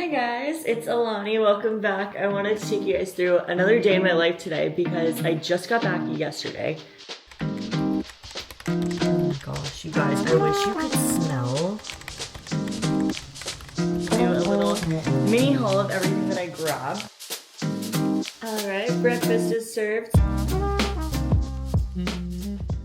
Hi guys, it's Alani. Welcome back. I wanted to take you guys through another day in my life today because I just got back yesterday. Oh my gosh, you guys, I wish you could smell. Do a little mini haul of everything that I grabbed. Alright, breakfast is served.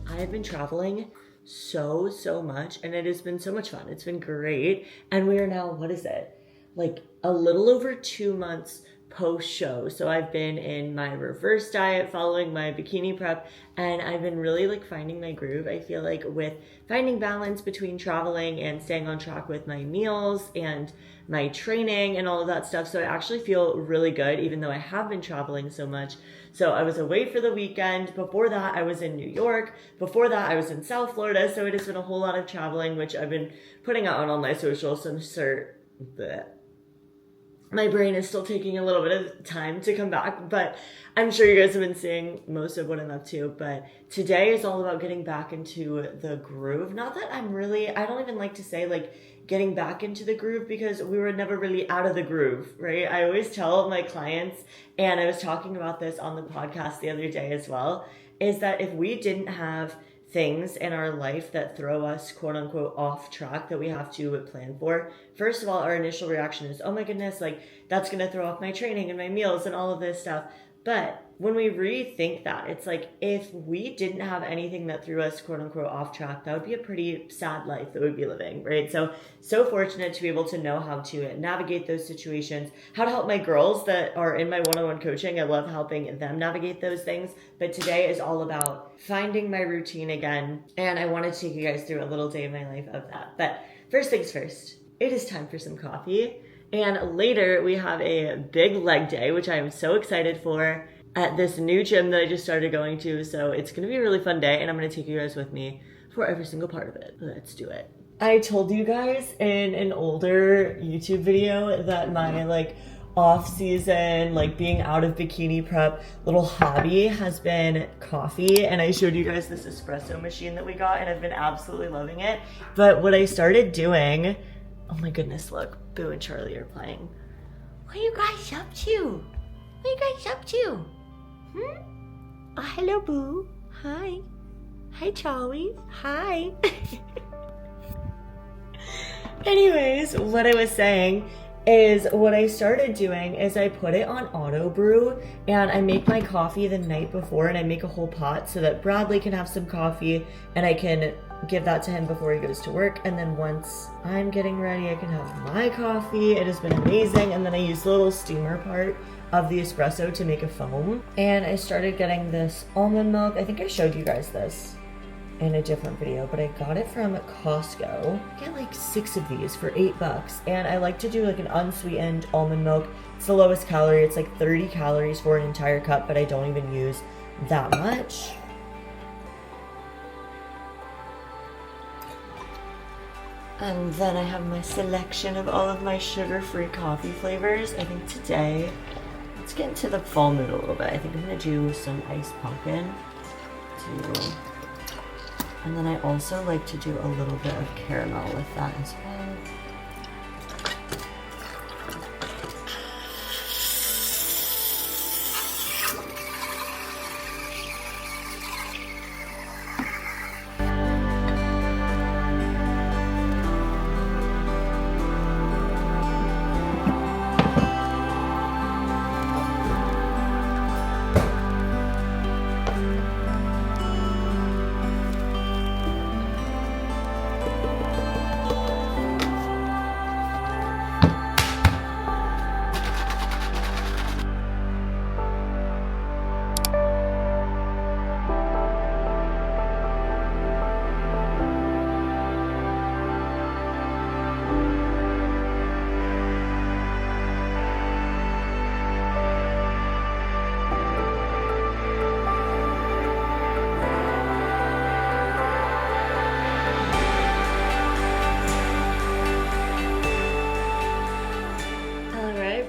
I have been traveling so much and it has been so much fun. It's been great. And we are now, what is it? Like a little over 2 months post show. So I've been in my reverse diet following my bikini prep, and I've been really like finding my groove. I feel like with finding balance between traveling and staying on track with my meals and my training and all of that stuff. So I actually feel really good, even though I have been traveling so much. So I was away for the weekend. Before that, I was in New York. Before that, I was in South Florida. So it has been a whole lot of traveling, which I've been putting out on all my socials. So my brain is still taking a little bit of time to come back, but I'm sure you guys have been seeing most of what I'm up to. But today is all about getting back into the groove. Not that I don't even like to say like getting back into the groove, because we were never really out of the groove, right? I always tell my clients, and I was talking about this on the podcast the other day as well, is that if we didn't have things in our life that throw us quote unquote off track that we have to plan for, first of all, our initial reaction is, oh my goodness, like that's going to throw off my training and my meals and all of this stuff. But when we rethink that, it's like, if we didn't have anything that threw us quote unquote off track, that would be a pretty sad life that we'd be living, right? So fortunate to be able to know how to navigate those situations, how to help my girls that are in my one-on-one coaching. I love helping them navigate those things. But today is all about finding my routine again. And I want to take you guys through a little day in my life of that. But first things first, it is time for some coffee. And later we have a big leg day, which I am so excited for, at this new gym that I just started going to. So it's going to be a really fun day, and I'm going to take you guys with me for every single part of it. Let's do it. I told you guys in an older YouTube video that my like off season, like being out of bikini prep little hobby has been coffee. And I showed you guys this espresso machine that we got, and I've been absolutely loving it. But what I started doing, oh my goodness, look, Boo and Charlie are playing. What are you guys up to? What are you guys up to? Oh, hello, Boo. Hi. Hi, Charlie. Hi. Anyways, what I was saying is what I started doing is I put it on auto brew, and I make my coffee the night before, and I make a whole pot so that Bradley can have some coffee and I can give that to him before he goes to work. And then once I'm getting ready, I can have my coffee. It has been amazing. And then I use the little steamer part of the espresso to make a foam. And I started getting this almond milk. I think I showed you guys this in a different video, but I got it from Costco. I get like 6 of these for $8. And I like to do like an unsweetened almond milk. It's the lowest calorie. It's like 30 calories for an entire cup, but I don't even use that much. And then I have my selection of all of my sugar-free coffee flavors. I think today, let's get into the fall mood a little bit. I think I'm gonna do some iced pumpkin too. And then I also like to do a little bit of caramel with that as well.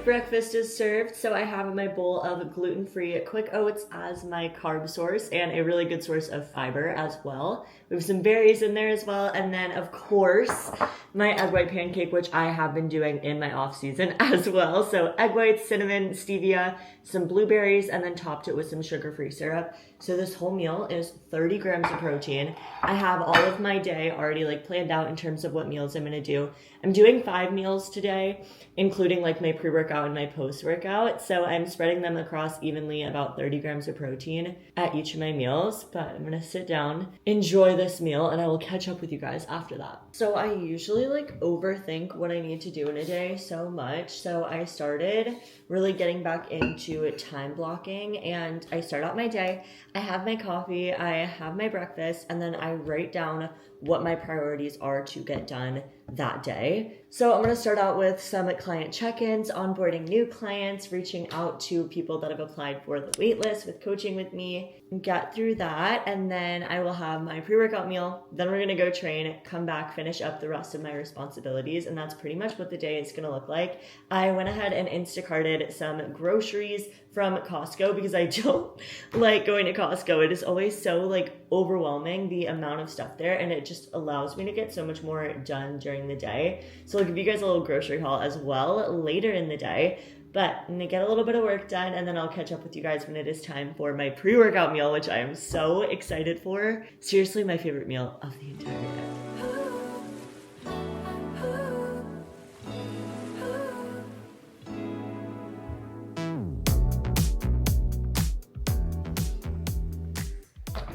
breakfast is served, so I have my bowl of gluten-free quick oats as my carb source and a really good source of fiber as well. We have some berries in there as well, and then of course my egg white pancake, which I have been doing in my off season as well. So egg whites, cinnamon, stevia, some blueberries, and then topped it with some sugar-free syrup. So this whole meal is 30 grams of protein. I have all of my day already like planned out in terms of what meals I'm gonna do. I'm doing 5 meals today, including like my pre-workout and my post-workout. So I'm spreading them across evenly about 30 grams of protein at each of my meals. But I'm gonna sit down, enjoy this meal, and I will catch up with you guys after that. So I usually like overthink what I need to do in a day so much. So I started really getting back into time blocking, and I start out my day. I have my coffee, I have my breakfast, and then I write down what my priorities are to get done that day. So I'm going to start out with some client check-ins, onboarding new clients, reaching out to people that have applied for the waitlist with coaching with me, get through that, and then I will have my pre-workout meal. Then we're going to go train, come back, finish up the rest of my responsibilities, and that's pretty much what the day is going to look like. I went ahead and Instacarted some groceries from Costco because I don't like going to Costco. It is always so like overwhelming, the amount of stuff there, and it just allows me to get so much more done during the day. So I'll give you guys a little grocery haul as well later in the day. But I'm gonna get a little bit of work done, and then I'll catch up with you guys when it is time for my pre-workout meal, which I am so excited for. Seriously, my favorite meal of the entire day.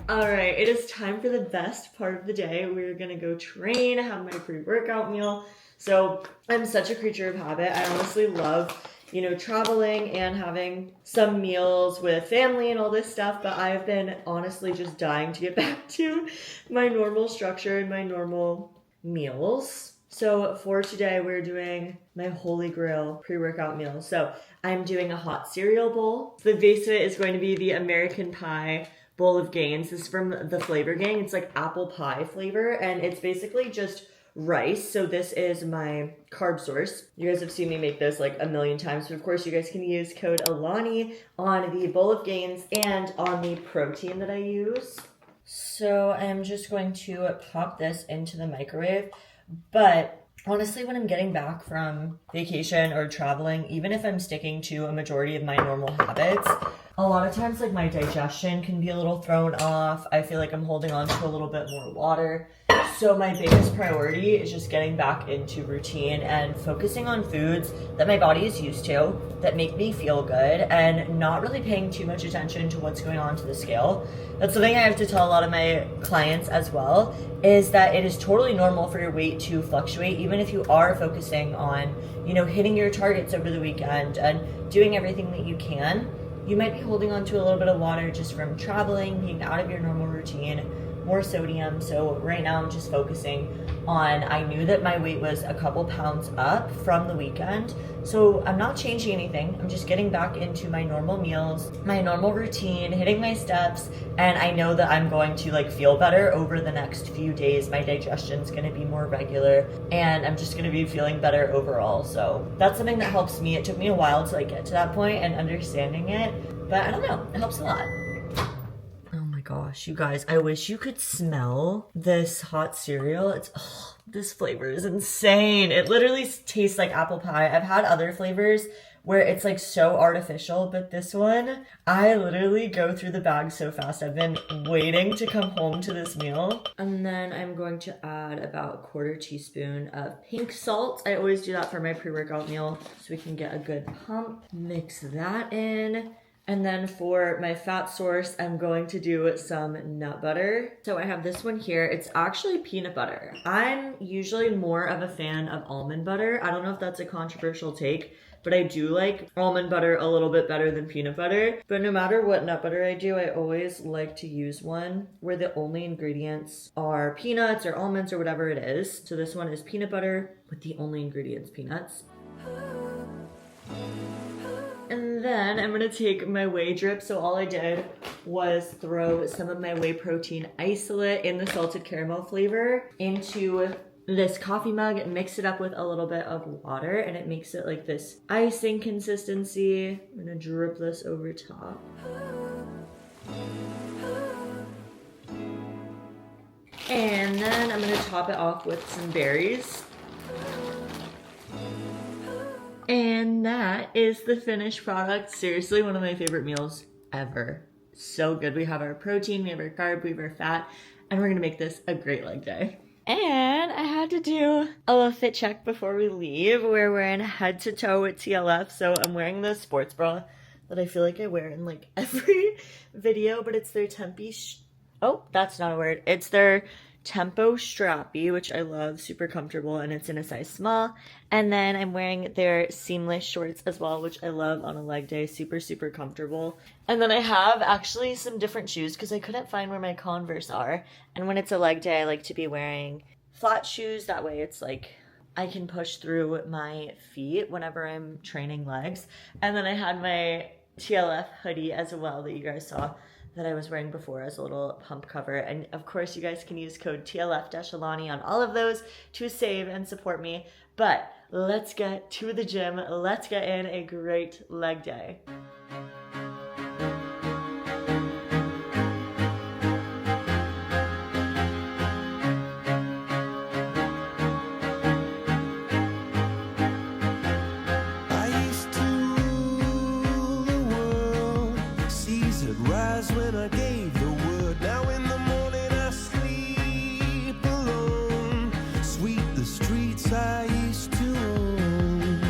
All right, it is time for the best part of the day. We're gonna go train, have my pre-workout meal. So I'm such a creature of habit. I honestly love, traveling and having some meals with family and all this stuff, but I've been honestly just dying to get back to my normal structure and my normal meals. So for today, we're doing my holy grail pre-workout meal. So I'm doing a hot cereal bowl. The base of it is going to be the American Pie bowl of Gains. This is from the Flavor Gang. It's like apple pie flavor, and it's basically just rice. So this is my carb source. You guys have seen me make this like a million times, but of course you guys can use code ALANI on the bowl of Gains and on the protein that I use. So I'm just going to pop this into the microwave. But honestly, when I'm getting back from vacation or traveling, even if I'm sticking to a majority of my normal habits, a lot of times like my digestion can be a little thrown off. I feel like I'm holding on to a little bit more water. So my biggest priority is just getting back into routine and focusing on foods that my body is used to, that make me feel good, and not really paying too much attention to what's going on to the scale. That's something I have to tell a lot of my clients as well, is that it is totally normal for your weight to fluctuate, even if you are focusing on, hitting your targets over the weekend and doing everything that you can. You might be holding on to a little bit of water just from traveling, being out of your normal routine, more sodium. So right now I'm just focusing on, I knew that my weight was a couple pounds up from the weekend. So I'm not changing anything. I'm just getting back into my normal meals, my normal routine, hitting my steps. And I know that I'm going to feel better over the next few days. My digestion's going to be more regular, and I'm just going to be feeling better overall. So that's something that helps me. It took me a while to get to that point and understanding it, but I don't know, it helps a lot. Gosh, you guys, I wish you could smell this hot cereal. This flavor is insane. It literally tastes like apple pie. I've had other flavors where it's so artificial, but this one, I literally go through the bag so fast. I've been waiting to come home to this meal. And then I'm going to add about 1/4 teaspoon of pink salt. I always do that for my pre-workout meal so we can get a good pump. Mix that in. And then for my fat source, I'm going to do some nut butter. So I have this one here. It's actually peanut butter. I'm usually more of a fan of almond butter. I don't know if that's a controversial take, but I do like almond butter a little bit better than peanut butter. But no matter what nut butter I do, I always like to use one where the only ingredients are peanuts or almonds or whatever it is. So this one is peanut butter with the only ingredients peanuts. And then I'm gonna take my whey drip. So all I did was throw some of my whey protein isolate in the salted caramel flavor into this coffee mug, mix it up with a little bit of water, and it makes it like this icing consistency. I'm gonna drip this over top. And then I'm gonna top it off with some berries. And that is the finished product. Seriously, one of my favorite meals ever. So good. We have our protein, we have our carb, we have our fat, and we're gonna make this a great leg day. And I had to do a little fit check before we leave. We're wearing head to toe with TLF. So I'm wearing the sports bra that I feel like I wear in like every video, but it's their oh, that's not a word. It's their Tempo Strappy, which I love, super comfortable, and it's in a size small. And then I'm wearing their seamless shorts as well, which I love on a leg day, super, super comfortable. And then I have actually some different shoes because I couldn't find where my Converse are. And when it's a leg day, I like to be wearing flat shoes. That way it's like I can push through my feet whenever I'm training legs. And then I had my TLF hoodie as well that you guys saw that I was wearing before as a little pump cover. And of course you guys can use code TLF-ALANI on all of those to save and support me. But let's get to the gym. Let's get in a great leg day. When I gave the word, now in the morning I sleep alone. Sweep the streets I used to own.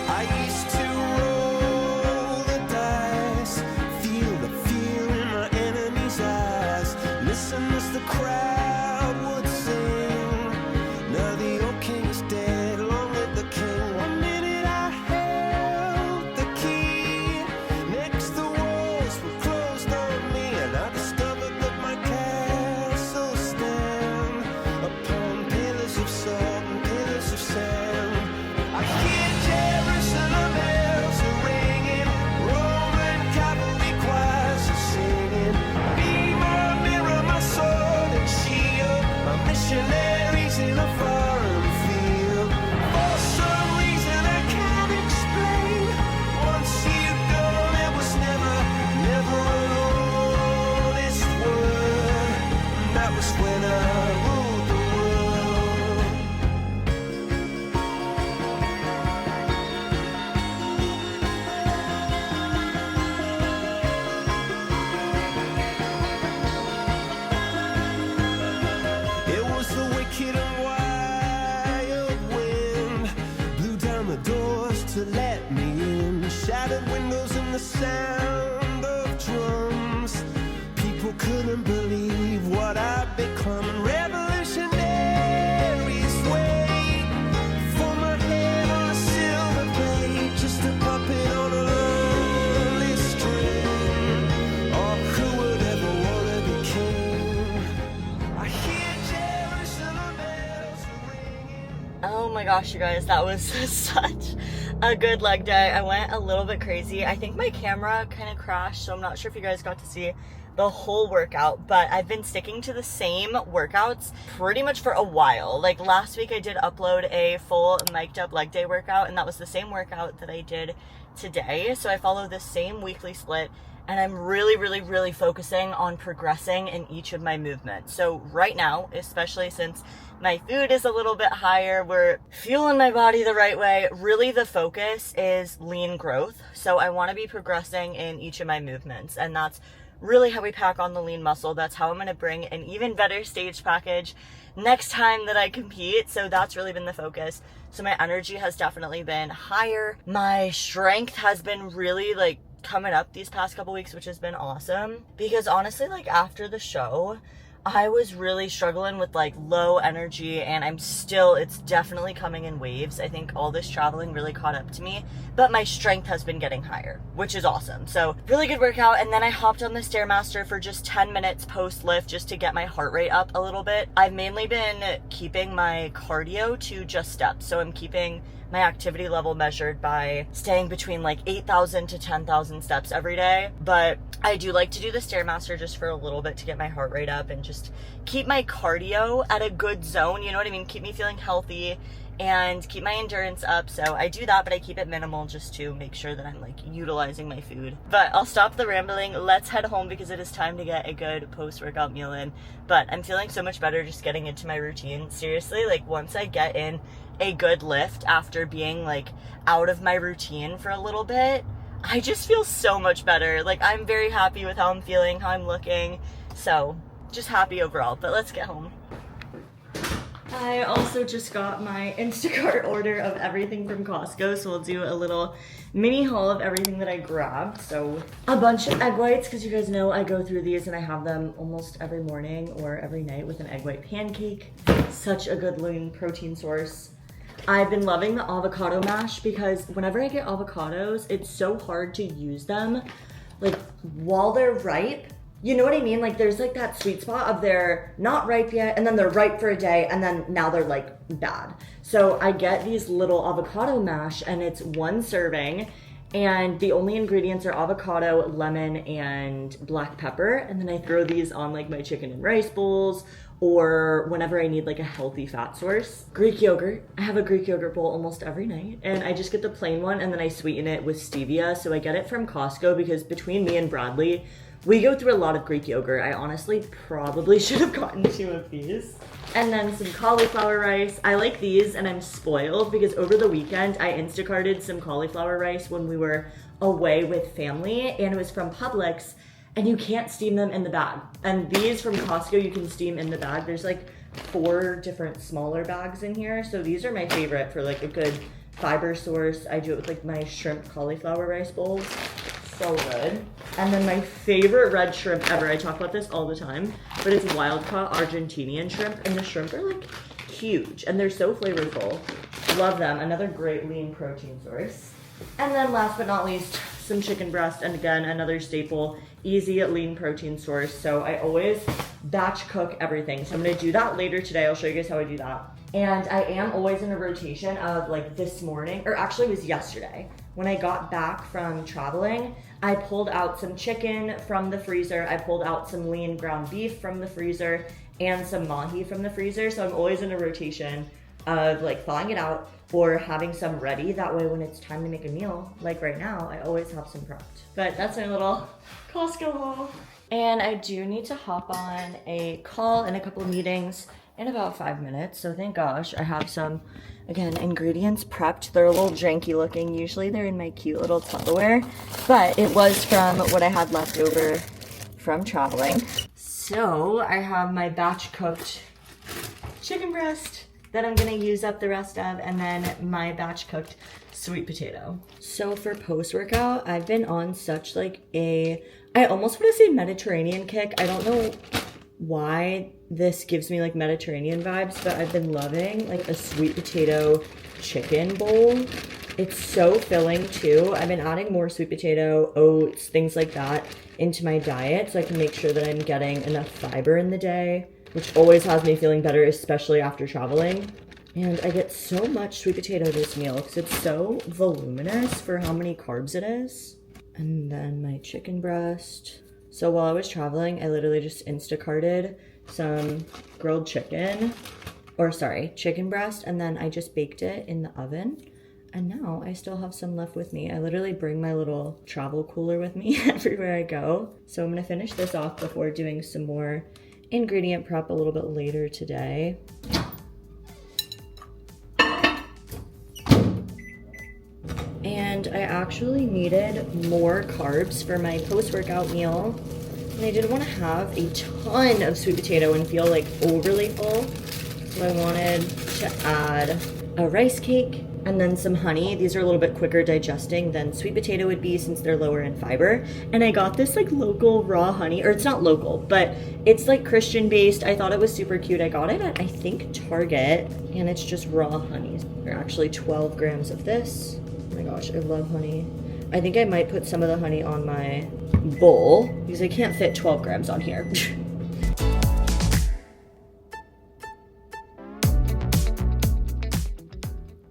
I used to roll the dice, feel the fear in my enemy's eyes. Listen as the crowd would sing. Now the old king is dead, long live the king. One minute I held the key. Next the walls were closed on me, and I discovered that my castle stand upon pillars of salt and pillars of sand. I hear Jerusalem bells are ringing, Roman cavalry choirs are singing. Be my mirror, my sword and shield, my missionaries in a foreign field. For some reason I can't explain, once you've gone it was never, never an honest word. That was when I ruled the world. It was the wicked and wild wind, blew down the doors to let me in. Shattered windows and the sound of drums. People couldn't believe what I'd become. Revolutionaries wait for my head on a silver plate, just a puppet on a lonely string. Oh, who would ever want to be king? I hear Jerusalem bells ringing. Oh my gosh, you guys, that was such a good leg day. I went a little bit crazy. I think my camera kind of crashed, so I'm not sure if you guys got to see the whole workout, but I've been sticking to the same workouts pretty much for a while. Like last week I did upload a full mic'd up leg day workout, and that was the same workout that I did today. So I follow the same weekly split, and I'm really focusing on progressing in each of my movements. So right now, especially since my food is a little bit higher, we're fueling my body the right way, really the focus is lean growth. So I want to be progressing in each of my movements, and that's really how we pack on the lean muscle. That's how I'm going to bring an even better stage package next time that I compete. So that's really been the focus. So my energy has definitely been higher. My strength has been really like coming up these past couple weeks, which has been awesome, because honestly, like after the show, I was really struggling with like low energy, and it's definitely coming in waves. I think all this traveling really caught up to me, but my strength has been getting higher, which is awesome. So really good workout. And then I hopped on the Stairmaster for just 10 minutes post lift just to get my heart rate up a little bit. I've mainly been keeping my cardio to just steps. So I'm keeping my activity level measured by staying between like 8,000 to 10,000 steps every day. But I do like to do the Stairmaster just for a little bit to get my heart rate up and just keep my cardio at a good zone, you know what I mean? Keep me feeling healthy and keep my endurance up. So I do that, but I keep it minimal just to make sure that I'm like utilizing my food. But I'll stop the rambling. Let's head home because it is time to get a good post-workout meal in. But I'm feeling so much better just getting into my routine. Seriously, like once I get in a good lift after being like out of my routine for a little bit, I just feel so much better. Like I'm very happy with how I'm feeling, how I'm looking. So just happy overall, but let's get home. I also just got my Instacart order of everything from Costco, so we'll do a little mini haul of everything that I grabbed. So a bunch of egg whites, because you guys know I go through these and I have them almost every morning or every night with an egg white pancake. Such a good lean protein source. I've been loving the avocado mash because whenever I get avocados, it's so hard to use them like while they're ripe. You know what I mean? Like there's like that sweet spot of they're not ripe yet and then they're ripe for a day and then now they're like bad. So I get these little avocado mash and it's one serving and the only ingredients are avocado, lemon, and black pepper. And then I throw these on like my chicken and rice bowls or whenever I need like a healthy fat source. Greek yogurt. I have a Greek yogurt bowl almost every night and I just get the plain one and then I sweeten it with stevia. So I get it from Costco because between me and Bradley, we go through a lot of Greek yogurt. I honestly probably should have gotten 2 of these. And then some cauliflower rice. I like these and I'm spoiled because over the weekend I Instacarted some cauliflower rice when we were away with family and it was from Publix and you can't steam them in the bag. And these from Costco you can steam in the bag. There's like 4 different smaller bags in here. So these are my favorite for like a good fiber source. I do it with like my shrimp cauliflower rice bowls. So good. And then my favorite red shrimp ever, I talk about this all the time, but it's wild caught Argentinian shrimp, and the shrimp are like huge and they're so flavorful. Love them. Another great lean protein source. And then last but not least, some chicken breast, and again another staple, easy lean protein source. So I always batch cook everything. So I'm gonna do that later today. I'll show you guys how I do that. And I am always in a rotation of like this morning, or actually it was yesterday, when I got back from traveling, I pulled out some chicken from the freezer. I pulled out some lean ground beef from the freezer and some mahi from the freezer. So I'm always in a rotation of like thawing it out or having some ready. That way when it's time to make a meal, like right now, I always have some prepped. But that's my little Costco haul. And I do need to hop on a call and a couple of meetings in about 5 minutes. So thank gosh I have some, again, ingredients prepped. They're a little janky looking. Usually they're in my cute little Tupperware, but it was from what I had left over from traveling. So I have my batch cooked chicken breast that I'm gonna use up the rest of, and then my batch cooked sweet potato. So for post-workout, I've been on such like I almost want to say Mediterranean kick. I don't know why this gives me like Mediterranean vibes, but I've been loving like a sweet potato chicken bowl. It's so filling too. I've been adding more sweet potato, oats, things like that into my diet so I can make sure that I'm getting enough fiber in the day, which always has me feeling better, especially after traveling. And I get so much sweet potato this meal because it's so voluminous for how many carbs it is. And then my chicken breast. So while I was traveling, I literally just Instacarted some grilled chicken, chicken breast, and then I just baked it in the oven. And now I still have some left with me. I literally bring my little travel cooler with me everywhere I go. So I'm gonna finish this off before doing some more ingredient prep a little bit later today. And I actually needed more carbs for my post-workout meal. And I didn't want to have a ton of sweet potato and feel like overly full. So I wanted to add a rice cake and then some honey. These are a little bit quicker digesting than sweet potato would be since they're lower in fiber. And I got this like local raw honey, or it's not local, but it's like Christian based. I thought it was super cute. I got it at, I think, Target, and it's just raw honey. There are actually 12 grams of this. Oh my gosh, I love honey. I think I might put some of the honey on my bowl because I can't fit 12 grams on here.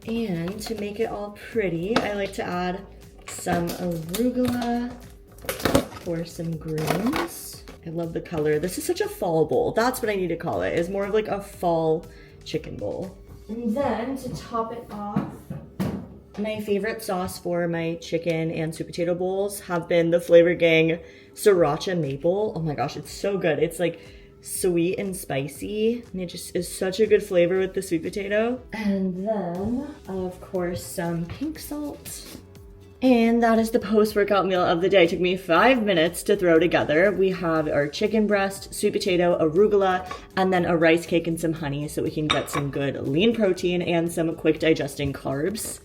And to make it all pretty, I like to add some arugula for some greens. I love the color. This is such a fall bowl. That's what I need to call it. It's more of like a fall chicken bowl. And then to top it off, my favorite sauce for my chicken and sweet potato bowls have been the Flavor Gang Sriracha Maple. Oh my gosh, it's so good. It's like sweet and spicy, and it just is such a good flavor with the sweet potato. And then, of course, some pink salt. And that is the post-workout meal of the day. It took me 5 minutes to throw together. We have our chicken breast, sweet potato, arugula, and then a rice cake and some honey so we can get some good lean protein and some quick digesting carbs,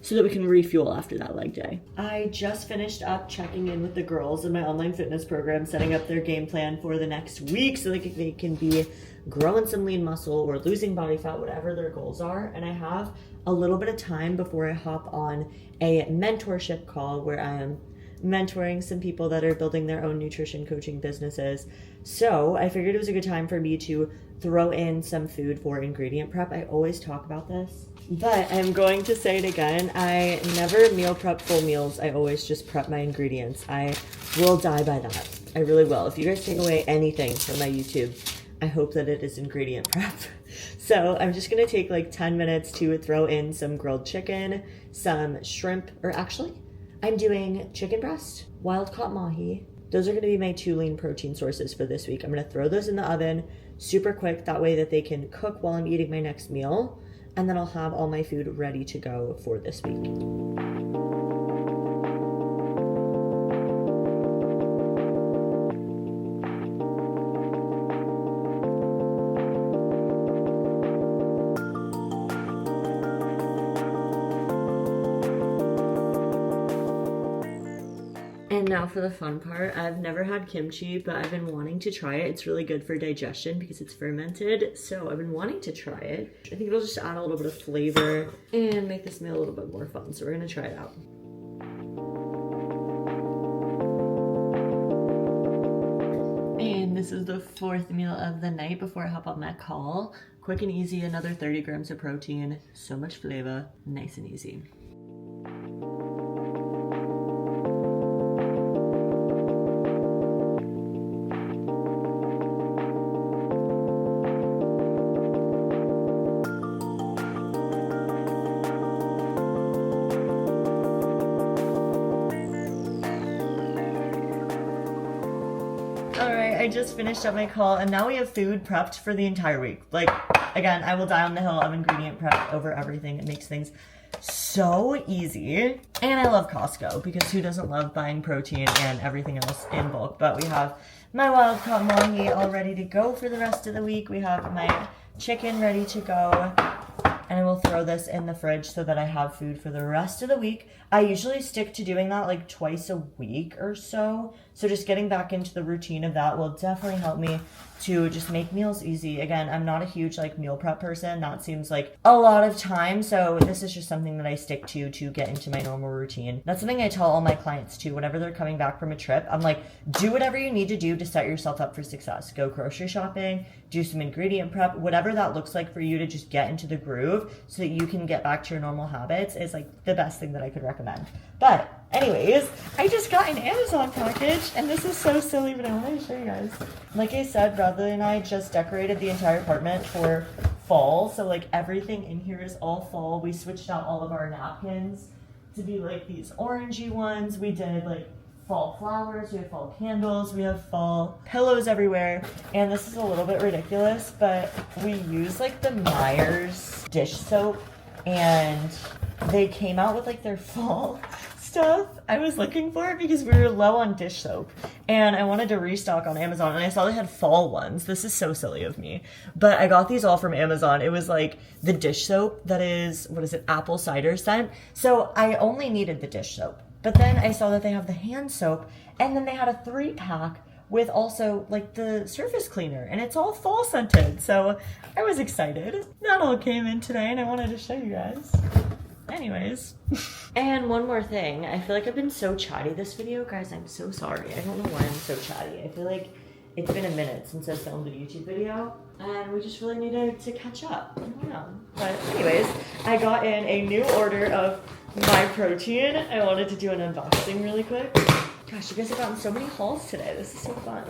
so that we can refuel after that leg day. I just finished up checking in with the girls in my online fitness program, setting up their game plan for the next week so that they can be growing some lean muscle or losing body fat, whatever their goals are. And I have a little bit of time before I hop on a mentorship call where I am mentoring some people that are building their own nutrition coaching businesses. So I figured it was a good time for me to throw in some food for ingredient prep. I always talk about this, but I'm going to say it again. I never meal prep full meals. I always just prep my ingredients. I will die by that. I really will. If you guys take away anything from my YouTube, I hope that it is ingredient prep. So I'm just gonna take like 10 minutes to throw in some grilled chicken, some shrimp, or actually, I'm doing chicken breast, wild caught mahi. Those are gonna be my 2 lean protein sources for this week. I'm gonna throw those in the oven super quick, that way that they can cook while I'm eating my next meal, and then I'll have all my food ready to go for this week. And now for the fun part. I've never had kimchi, but I've been wanting to try it. It's really good for digestion because it's fermented, so I've been wanting to try it. I think it'll just add a little bit of flavor and make this meal a little bit more fun, so we're gonna try it out. And this is the 4th meal of the night before I hop on that call. Quick and easy, another 30 grams of protein, so much flavor, nice and easy. I just finished up my call and now we have food prepped for the entire week. Like, again, I will die on the hill of ingredient prep over everything. It makes things so easy. And I love Costco because who doesn't love buying protein and everything else in bulk? But we have my wild caught mahi all ready to go for the rest of the week. We have my chicken ready to go. And I will throw this in the fridge so that I have food for the rest of the week. I usually stick to doing that like twice a week or so. So just getting back into the routine of that will definitely help me to just make meals easy. Again, I'm not a huge like meal prep person. That seems like a lot of time. So this is just something that I stick to get into my normal routine. That's something I tell all my clients too. Whenever they're coming back from a trip, I'm like, do whatever you need to do to set yourself up for success. Go grocery shopping, do some ingredient prep, whatever that looks like for you to just get into the groove so that you can get back to your normal habits is like the best thing that I could recommend. But anyways, I just got an Amazon package and this is so silly, but I want to show you guys. Like I said, Bradley and I just decorated the entire apartment for fall. So like everything in here is all fall. We switched out all of our napkins to be like these orangey ones. We did like fall flowers, we have fall candles, we have fall pillows everywhere. And this is a little bit ridiculous, but we use like the Myers dish soap and they came out with like their fall stuff I was looking for because we were low on dish soap and I wanted to restock on Amazon, and I saw they had fall ones. This is so silly of me, but I got these all from Amazon. It was like the dish soap that is, what is it, apple cider scent. So I only needed the dish soap, but then I saw that they have the hand soap, and then they had a 3-pack with also like the surface cleaner, and it's all fall scented. So I was excited. That all came in today and I wanted to show you guys. Anyways. And one more thing. I feel like I've been so chatty this video. Guys, I'm so sorry. I don't know why I'm so chatty. I feel like it's been a minute since I filmed a YouTube video and we just really needed to catch up. I don't know. But anyways, I got in a new order of my protein. I wanted to do an unboxing really quick. Gosh, you guys have gotten so many hauls today. This is so fun.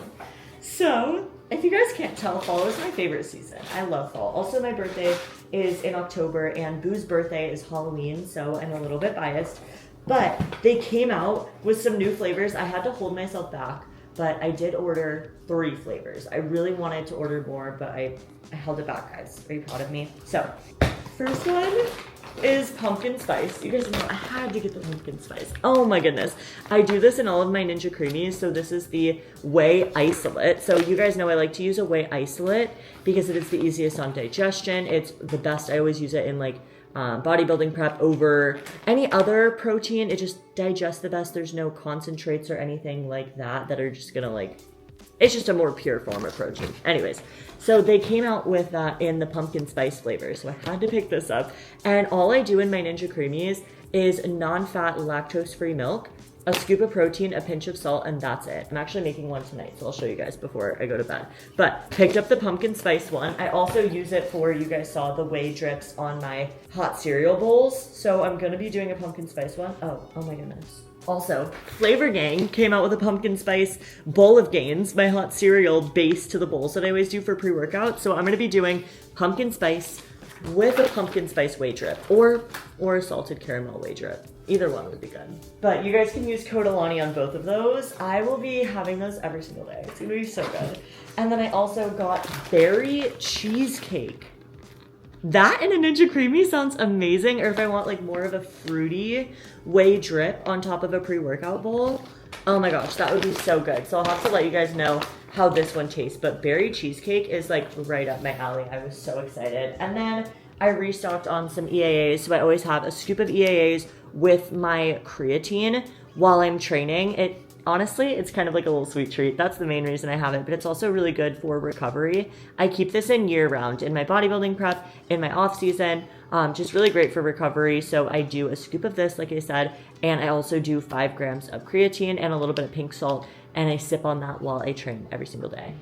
So, if you guys can't tell, fall is my favorite season. I love fall. Also, my birthday is in October, and Boo's birthday is Halloween, so I'm a little bit biased. But they came out with some new flavors. I had to hold myself back, but I did order 3 flavors. I really wanted to order more, but I held it back, guys. Are you proud of me? So, first one is pumpkin spice. You guys know I had to get the pumpkin spice. Oh my goodness. I do this in all of my Ninja Creamies. So this is the whey isolate. So you guys know I like to use a whey isolate because it is the easiest on digestion. It's the best. I always use it in like bodybuilding prep over any other protein. It just digests the best. There's no concentrates or anything like that are just gonna like, it's just a more pure form of protein. Anyways, so they came out with that in the pumpkin spice flavor. So I had to pick this up. And all I do in my Ninja Creamies is non-fat, lactose-free milk, a scoop of protein, a pinch of salt, and that's it. I'm actually making one tonight, so I'll show you guys before I go to bed. But picked up the pumpkin spice one. I also use it for, you guys saw the whey drips on my hot cereal bowls. So I'm gonna be doing a pumpkin spice one. Oh my goodness. Also, Flavor Gang came out with a pumpkin spice bowl of Gains, my hot cereal base to the bowls that I always do for pre-workout. So I'm going to be doing pumpkin spice with a pumpkin spice whey drip or a salted caramel whey drip. Either one would be good. But you guys can use code ALANI on both of those. I will be having those every single day. It's going to be so good. And then I also got berry cheesecake. That in a Ninja Creamy sounds amazing, or if I want like more of a fruity whey drip on top of a pre-workout bowl, oh my gosh, that would be so good. So I'll have to let you guys know how this one tastes, but berry cheesecake is like right up my alley. I was so excited. And then I restocked on some EAAs, so I always have a scoop of EAAs with my creatine while I'm training. Honestly, it's kind of like a little sweet treat. That's the main reason I have it, but it's also really good for recovery. I keep this in year round in my bodybuilding prep, in my off season, just really great for recovery. So I do a scoop of this, like I said, and I also do 5 grams of creatine and a little bit of pink salt, and I sip on that while I train every single day.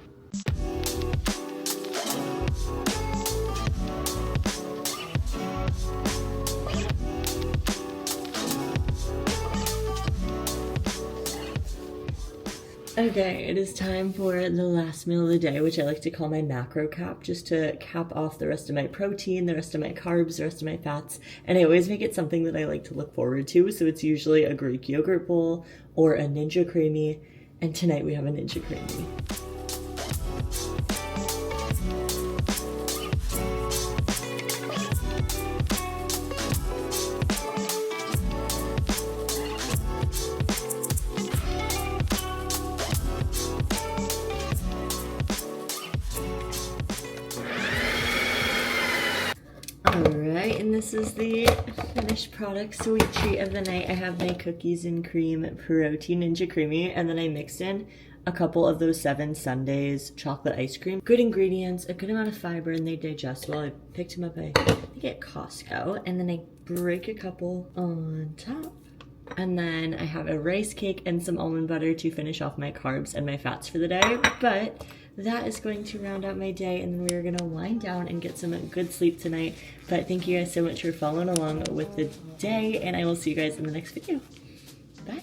Okay, it is time for the last meal of the day, which I like to call my macro cap, just to cap off the rest of my protein, the rest of my carbs, the rest of my fats. And I always make it something that I like to look forward to. So it's usually a Greek yogurt bowl or a Ninja Creamy. And tonight we have a Ninja Creamy. Alright, and this is the finished product, sweet treat of the night. I have my cookies and cream protein Ninja Creamy, and then I mixed in a couple of those 7 Sundays chocolate ice cream. Good ingredients, a good amount of fiber, and they digest well. I picked them up, I think, at Costco, and then I break a couple on top. And then I have a rice cake and some almond butter to finish off my carbs and my fats for the day. But that is going to round out my day, and then we're gonna wind down and get some good sleep tonight. But thank you guys so much for following along with the day, and I will see you guys in the next video. Bye.